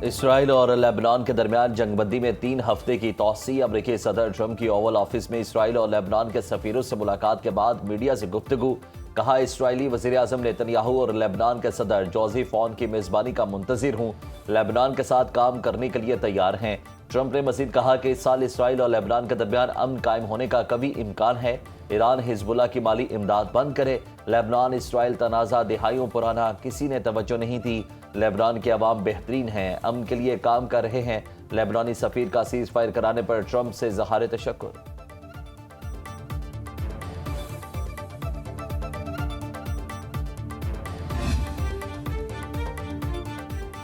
اسرائیل اور لیبنان کے درمیان جنگ بندی میں 3 ہفتے کی توسیع۔ امریکی صدر ٹرمپ کی اوول آفس میں اسرائیل اور لیبنان کے سفیروں سے ملاقات کے بعد میڈیا سے گفتگو۔ کہا، اسرائیلی وزیراعظم نیتن یاہو اور لیبنان کے صدر جوزف اون کی میزبانی کا منتظر ہوں، لیبنان کے ساتھ کام کرنے کے لیے تیار ہیں۔ ٹرمپ نے مزید کہا کہ اس سال اسرائیل اور لیبنان کے درمیان امن قائم ہونے کا قوی امکان ہے۔ ایران حزب اللہ کی مالی امداد بند کرے۔ لیبنان اسرائیل تنازع دہائیوں پرانا، کسی نے توجہ نہیں دی۔ لیبنان کے عوام بہترین ہیں، امن کے لیے کام کر رہے ہیں۔ لیبنانی سفیر کا سیز فائر کرانے پر ٹرمپ سے اظہار تشکر۔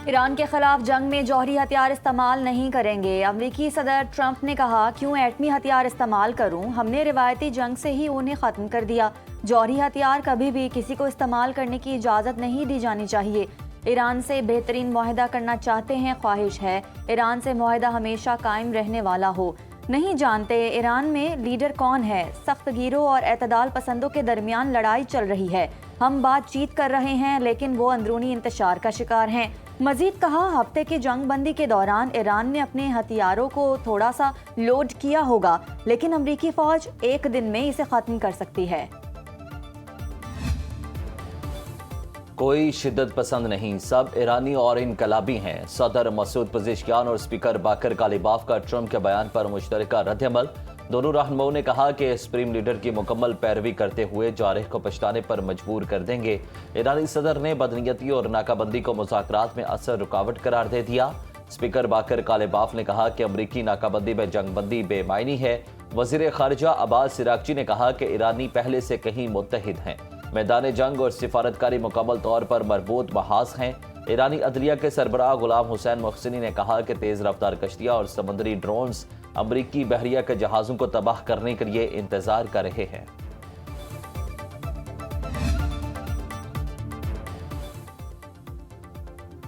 ایران کے خلاف جنگ میں جوہری ہتھیار استعمال نہیں کریں گے۔ امریکی صدر ٹرمپ نے کہا، کیوں ایٹمی ہتھیار استعمال کروں؟ ہم نے روایتی جنگ سے ہی انہیں ختم کر دیا۔ جوہری ہتھیار کبھی بھی کسی کو استعمال کرنے کی اجازت نہیں دی جانی چاہیے۔ ایران سے بہترین معاہدہ کرنا چاہتے ہیں، خواہش ہے ایران سے معاہدہ ہمیشہ قائم رہنے والا ہو۔ نہیں جانتے ایران میں لیڈر کون ہے؟ سخت گیروں اور اعتدال پسندوں کے درمیان لڑائی چل رہی ہے۔ ہم بات چیت کر رہے ہیں لیکن وہ اندرونی انتشار کا شکار ہیں۔ مزید کہا، ہفتے کی جنگ بندی کے دوران ایران نے اپنے ہتھیاروں کو تھوڑا سا لوڈ کیا ہوگا، لیکن امریکی فوج ایک دن میں اسے ختم کر سکتی ہے۔ کوئی شدت پسند نہیں، سب ایرانی اور انقلابی ہیں۔ صدر مسعود پزشکیان اور اسپیکر باقر کالیباف کا ٹرمپ کے بیان پر مشترکہ رد عمل۔ دونوں رہنماؤں نے کہا کہ سپریم لیڈر کی مکمل پیروی کرتے ہوئے جارح کو پچھتانے پر مجبور کر دیں گے۔ ایرانی صدر نے بدنیتی اور ناکہ بندی کو مذاکرات میں اثر رکاوٹ قرار دے دیا۔ اسپیکر باقر کالیباف نے کہا کہ امریکی ناکہ بندی میں جنگ بندی بے معنی ہے۔ وزیر خارجہ عباس عراقچی نے کہا کہ ایرانی پہلے سے کہیں متحد ہیں، میدان جنگ اور سفارتکاری مکمل طور پر مربوط محاذ ہیں۔ ایرانی عدلیہ کے سربراہ غلام حسین محسنی نے کہا کہ تیز رفتار کشتیاں اور سمندری ڈرونز امریکی بحریہ کے جہازوں کو تباہ کرنے کے لیے انتظار کر رہے ہیں۔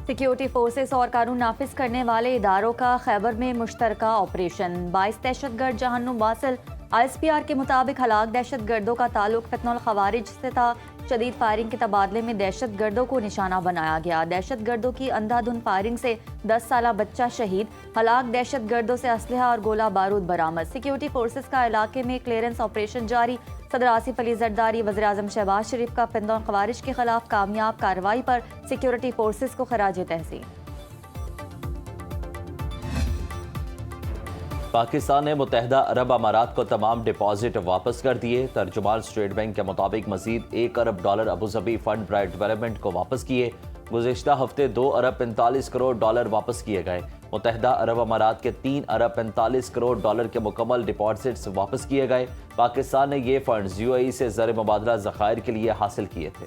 سیکیورٹی فورسز اور قانون نافذ کرنے والے اداروں کا خیبر میں مشترکہ آپریشن۔ 22 دہشت گرد جہنم واصل۔ ISPR کے مطابق ہلاک دہشت گردوں کا تعلق فتنہ الخوارج سے تھا۔ شدید فائرنگ کے تبادلے میں دہشت گردوں کو نشانہ بنایا گیا۔ دہشت گردوں کی اندھا دھند فائرنگ سے 10 سالہ بچہ شہید۔ ہلاک دہشت گردوں سے اسلحہ اور گولہ بارود برآمد۔ سیکیورٹی فورسز کا علاقے میں کلیئرنس آپریشن جاری۔ صدر آصف علی زرداری، وزیراعظم شہباز شریف کا فتنہ الخوارج کے خلاف کامیاب کارروائی پر سیکیورٹی فورسز کو خراج تحسین۔ پاکستان نے متحدہ عرب امارات کو تمام ڈپازٹ واپس کر دیے۔ ترجمان اسٹیٹ بینک کے مطابق مزید $1 ارب ابوظہبی فنڈ برائے ڈیولپمنٹ کو واپس کیے۔ گزشتہ ہفتے $2 ارب 45 کروڑ واپس کیے گئے۔ متحدہ عرب امارات کے $3 ارب 45 کروڑ کے مکمل ڈپازٹس واپس کیے گئے۔ پاکستان نے یہ فنڈز UAE سے زر مبادلہ ذخائر کے لیے حاصل کیے تھے۔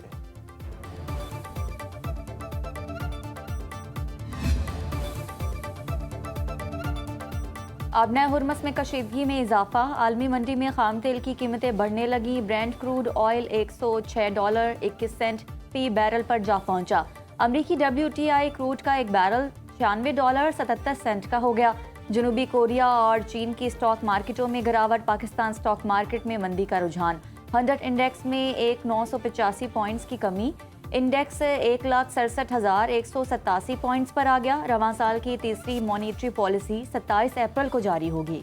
آبنۂ ہرمز میں کشیدگی میں اضافہ۔ عالمی منڈی میں خام تیل کی قیمتیں بڑھنے لگیں۔ برینٹ کروڈ آئل $106.21 فی بیرل پر جا پہنچا۔ امریکی WTI کروڈ کا ایک بیرل $96.77 کا ہو گیا۔ جنوبی کوریا اور چین کی اسٹاک مارکیٹوں میں گراوٹ۔ پاکستان اسٹاک مارکیٹ میں مندی کا رجحان۔ 100 انڈیکس میں 985 پوائنٹس کی کمی۔ انڈیکس 1,67,187 پوائنٹس پر آ گیا۔ رواں سال کی تیسری مانیٹری پالیسی 27 اپریل کو جاری ہوگی۔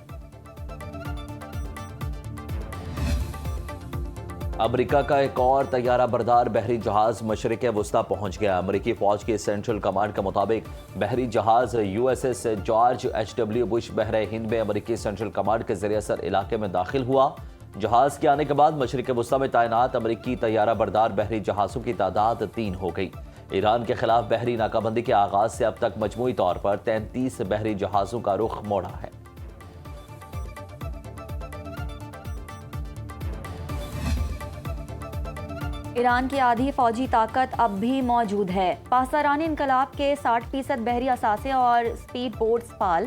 امریکہ کا ایک اور طیارہ بردار بحری جہاز مشرق وسطیٰ پہنچ گیا۔ امریکی فوج کی سینٹرل کمانڈ کے مطابق بحری جہاز USS جارج H.W. بش بحر ہند میں امریکی سینٹرل کمانڈ کے ذریعے سر علاقے میں داخل ہوا۔ جہاز کے آنے کے بعد مشرق وسطیٰ میں تعینات امریکی طیارہ بردار بحری جہازوں کی تعداد 3 ہو گئی۔ ایران کے خلاف بحری ناکہ بندی کے آغاز سے اب تک مجموعی طور پر 33 بحری جہازوں کا رخ موڑا ہے۔ ایران کی آدھی فوجی طاقت اب بھی موجود ہے۔ پاسداران انقلاب کے 60% بحری اثاثے اور اسپیڈ بوٹس فعال۔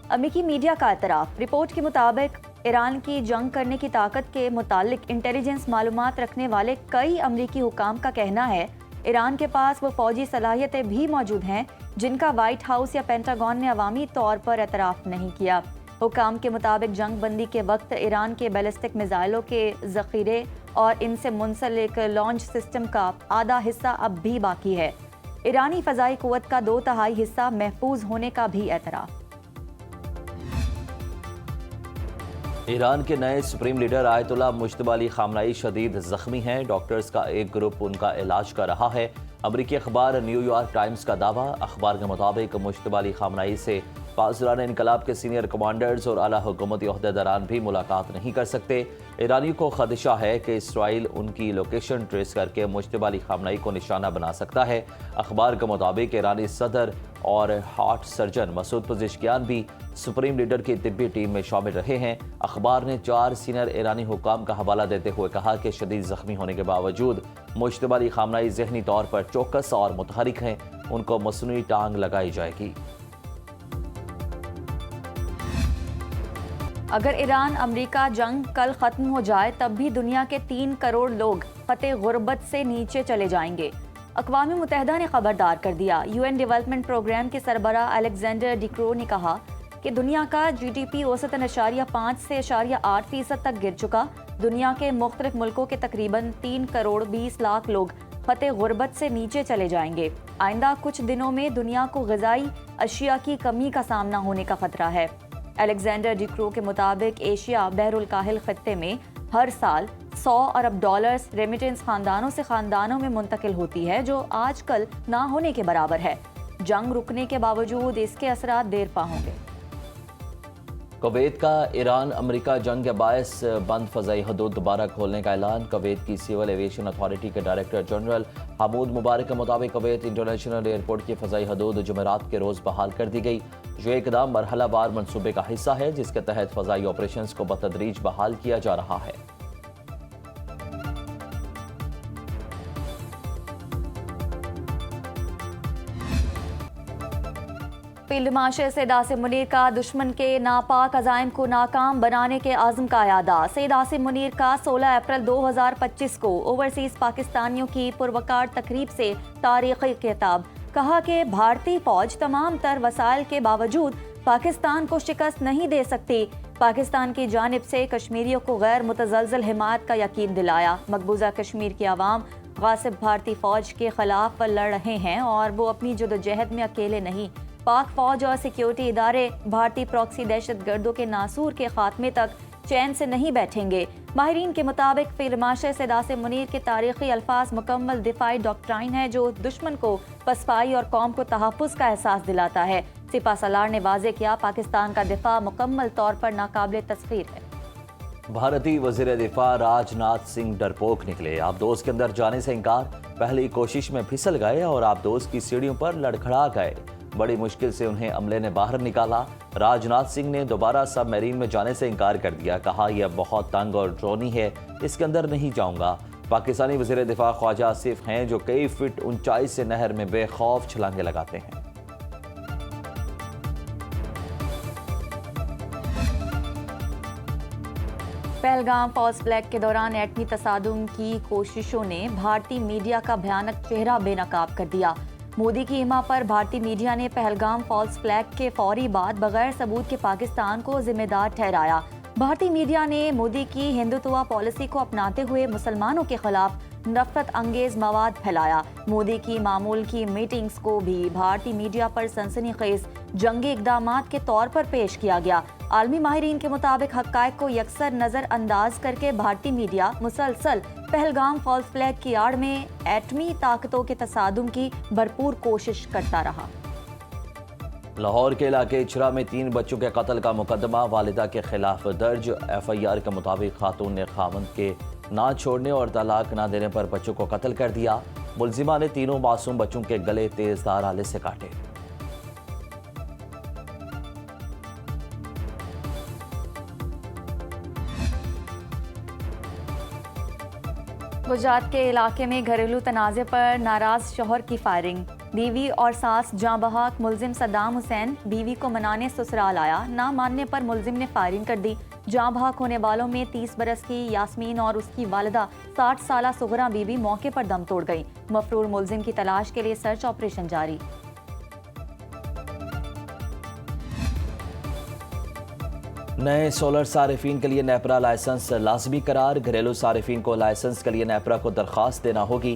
امریکی میڈیا کا اعتراف۔ رپورٹ کے مطابق ایران کی جنگ کرنے کی طاقت کے متعلق انٹیلیجنس معلومات رکھنے والے کئی امریکی حکام کا کہنا ہے ایران کے پاس وہ فوجی صلاحیتیں بھی موجود ہیں جن کا وائٹ ہاؤس یا پینٹاگون نے عوامی طور پر اعتراف نہیں کیا۔ حکام کے مطابق جنگ بندی کے وقت ایران کے بیلسٹک میزائلوں کے ذخیرے اور ان سے منسلک لانچ سسٹم کا آدھا حصہ اب بھی باقی ہے۔ ایرانی فضائی قوت کا 2/3 حصہ محفوظ ہونے کا بھی اعتراف۔ ایران کے نئے سپریم لیڈر آیت اللہ مجتبی علی خامنہئی شدید زخمی ہیں۔ ڈاکٹرز کا ایک گروپ ان کا علاج کر رہا ہے۔ امریکی اخبار نیو یارک ٹائمز کا دعویٰ، اخبار کے مطابق مجتبی علی خامنہئی سے پاسداران انقلاب کے سینئر کمانڈرز اور اعلیٰ حکومتی عہدیداران بھی ملاقات نہیں کر سکتے۔ ایرانیوں کو خدشہ ہے کہ اسرائیل ان کی لوکیشن ٹریس کر کے مجتبی علی خامنہئی کو نشانہ بنا سکتا ہے۔ اخبار کے مطابق ایرانی صدر اور ہارٹ سرجن مسعود پزشکیان بھی سپریم لیڈر کی طبی ٹیم میں شامل رہے ہیں۔ اخبار نے 4 سینئر ایرانی حکام کا حوالہ دیتے ہوئے کہا کہ شدید زخمی ہونے کے باوجود مجتبی علی خامنہئی ذہنی طور پر چوکس اور متحرک ہیں، ان کو مصنوعی ٹانگ لگائی جائے گی۔ اگر ایران امریکہ جنگ کل ختم ہو جائے تب بھی دنیا کے 3 کروڑ لوگ خطے غربت سے نیچے چلے جائیں گے۔ اقوام متحدہ نے خبردار کر دیا۔ UN ڈیولپمنٹ پروگرام کے سربراہ الیگزینڈر ڈیکرو نے کہا کہ دنیا کا GDP اوسطاً 0.5 سے 0.8% تک گر چکا۔ دنیا کے مختلف ملکوں کے تقریباً 3 کروڑ 20 لاکھ لوگ خطے غربت سے نیچے چلے جائیں گے۔ آئندہ کچھ دنوں میں دنیا کو غذائی اشیاء کی کمی کا سامنا ہونے کا خطرہ ہے۔ الیگزینڈر ڈیکرو کے مطابق ایشیا بحر الکاہل خطے میں ہر سال $100 ارب ریمیٹنس خاندانوں سے خاندانوں میں منتقل ہوتی ہے، جو آج کل نہ ہونے کے برابر ہے۔ جنگ رکنے کے باوجود اس کے اثرات دیر پا ہوں گے۔ کویت کا ایران امریکہ جنگ کے باعث بند فضائی حدود دوبارہ کھولنے کا اعلان۔ کویت کی سول ایویشن اتھارٹی کے ڈائریکٹر جنرل حمود مبارک کے مطابق کویت انٹرنیشنل ایئرپورٹ کی فضائی حدود جمعرات کے روز بحال کر دی گئی۔ یہ اقدام مرحلہ وار منصوبے کا حصہ ہے، جس کے تحت فضائی آپریشنز کو بتدریج بحال کیا جا رہا ہے۔ فیلڈ مارشل سید عاصم منیر کا دشمن کے ناپاک عزائم کو ناکام بنانے کے عزم کا اعادہ۔ سید عاصم منیر کا 16 اپریل 2025 کو اوورسیز پاکستانیوں کی پروقار تقریب سے تاریخی خطاب۔ کہا کہ بھارتی فوج تمام تر وسائل کے باوجود پاکستان کو شکست نہیں دے سکتی۔ پاکستان کی جانب سے کشمیریوں کو غیر متزلزل حمایت کا یقین دلایا۔ مقبوضہ کشمیر کی عوام غاصب بھارتی فوج کے خلاف لڑ رہے ہیں اور وہ اپنی جدوجہد میں اکیلے نہیں۔ پاک فوج اور سیکیورٹی ادارے بھارتی پراکسی دہشت گردوں کے ناسور کے خاتمے تک چین سے نہیں بیٹھیں گے۔ ماہرین کے مطابق فیلڈ مارشل سید عاصم منیر کے تاریخی الفاظ مکمل دفاعی ڈاکٹرائن ہے، جو دشمن کو پسپائی اور قوم کو تحفظ کا احساس دلاتا ہے۔ سپہ سالار نے واضح کیا، پاکستان کا دفاع مکمل طور پر ناقابل تسخیر ہے۔ بھارتی وزیر دفاع راج ناتھ سنگھ ڈرپوک نکلے۔ آبدوز کے اندر جانے سے انکار، پہلی کوشش میں پھسل گئے اور آبدوز کی سیڑھیوں پر لڑکھڑا گئے۔ بڑی مشکل سے انہیں عملے نے باہر نکالا۔ راج ناتھ سنگھ نے دوبارہ سب میرین میں جانے سے انکار کر دیا۔ کہا یہ بہت تنگ اور ڈرونی ہے، اس کے اندر نہیں جاؤں گا۔ پاکستانی وزیر دفاع خواجہ آصف ہیں، جو کئی فٹ اونچائی سے نہر میں بے خوف چھلانگیں لگاتے ہیں۔ پہلگام فالس فلیگ کے دوران ایٹمی تصادم کی کوششوں نے بھارتی میڈیا کا بھیانک چہرہ بے نقاب کر دیا۔ مودی کی حمایت پر بھارتی میڈیا نے پہلگام فالس فلیگ کے فوری بعد بغیر ثبوت کے پاکستان کو ذمہ دار ٹھہرایا۔ بھارتی میڈیا نے مودی کی ہندوتوا پالیسی کو اپناتے ہوئے مسلمانوں کے خلاف نفرت انگیز مواد پھیلایا۔ مودی کی معمول کی میٹنگز کو بھی بھارتی میڈیا پر سنسنی خیز جنگی اقدامات کے طور پر پیش کیا گیا۔ عالمی ماہرین کے مطابق حقائق کو یکسر نظر انداز کر کے بھارتی میڈیا مسلسل پہلگام فالس فلیگ کی آڑ میں ایٹمی طاقتوں کے تصادم کی بھرپور کوشش کرتا رہا۔ لاہور کے علاقے اچھرا میں 3 بچوں کے قتل کا مقدمہ والدہ کے خلاف درج۔ FIR کے مطابق خاتون نے خاوند کے نہ چھوڑنے اور طلاق نہ دینے پر بچوں کو قتل کر دیا۔ ملزمہ نے تینوں معصوم بچوں کے گلے تیز دھار آلے سے کاٹے۔ گجرات کے علاقے میں گھریلو تنازع پر ناراض شوہر کی فائرنگ۔ بیوی اور ساس جاں بحق ملزم صدام حسین بیوی کو منانے سسرال آیا، نہ ماننے پر ملزم نے فائرنگ کر دی۔ جاں بحق ہونے والوں میں 30 برس کی یاسمین اور اس کی والدہ 60 سالہ سغرا بیوی موقع پر دم توڑ گئی۔ مفرور ملزم کی تلاش کے لیے سرچ آپریشن جاری۔ نئے سولر صارفین کے لیے نیپرا لائسنس لازمی قرار۔ گھریلو صارفین کو لائسنس کے لیے نیپرا کو درخواست دینا ہوگی۔